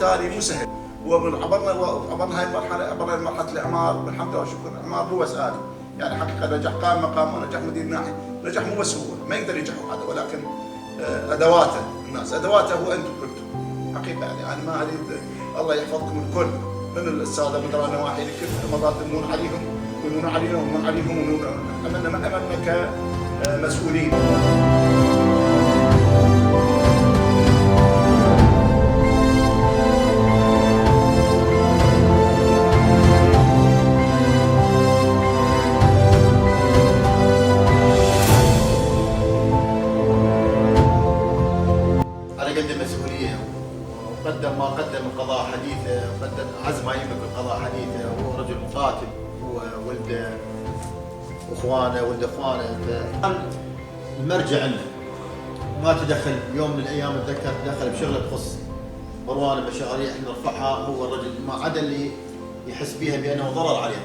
وبالتالي مو سهل. وعبرنا هاي المرحله، عبرنا مرحله الاعمار والحمد لله والشكر. الاعمار مو بس آلي، يعني حقيقه نجح قائم مقام ونجح مدير ناحيه، نجح مو بس هو، ما يقدر ينجح هذا، ولكن ادواته الناس، ادواته هو انتم كنتم حقيقه. يعني انا ما اريد، الله يحفظكم الكل من الساده مدراء النواحي اللي كل مرات نمون عليهم ونمون عليهم ونمون عليهم ونمون امامنا كمسؤولين. قدم مسؤوليه وقدم ما قدم القضاء حديثه، وقدم عزم ائمه القضاء حديثه، وهو رجل مقاتل وولده واخوانه ولد اخوانه، المرجع لنا. ما تدخل يوم من الايام اتذكر تدخل بشغله تخص مروان المشاريع احنا نرفعها، هو الرجل ما عدا اللي يحس بها بانه ضرر عليه.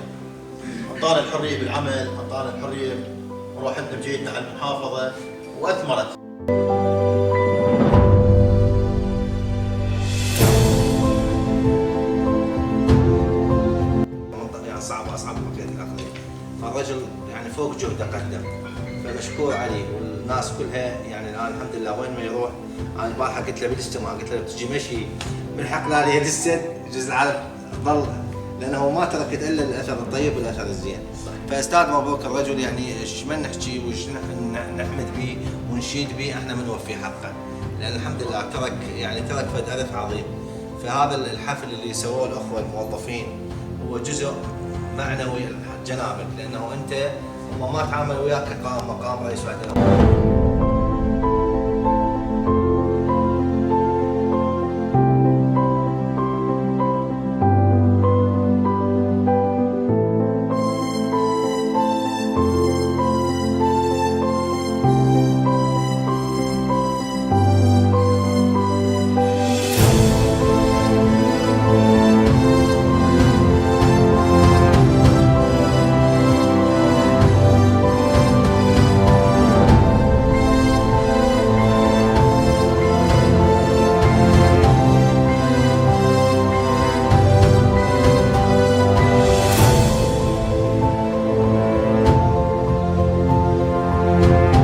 اعطانا الحريه بالعمل، اعطانا الحريه نروح بجيتنا على المحافظه واثمرت. اصعب مكان الاخرين، فالرجل يعني فوق جهده قدم، فمشكور عليه. والناس كلها يعني الان الحمد لله وين ما يروح. انا البارحه قلت له بالاجتماع، قلت له تجي مشي من حقنا عليه للسد جزء العالم ظل، لانه ما تركت الا الاثر الطيب والاثر الزين. فاستاذ مبروك الرجل، يعني ايش ما نحكي وايش نحمد به ونشيد به، احنا بنوفي حقه، لان الحمد لله ترك فد ارث عظيم. فهذا الحفل اللي سووه الاخوه الموظفين هو جزء معنوي جنابك، لانه انت هم ما تعاملوا وياك كقائم مقام رئيس وحده.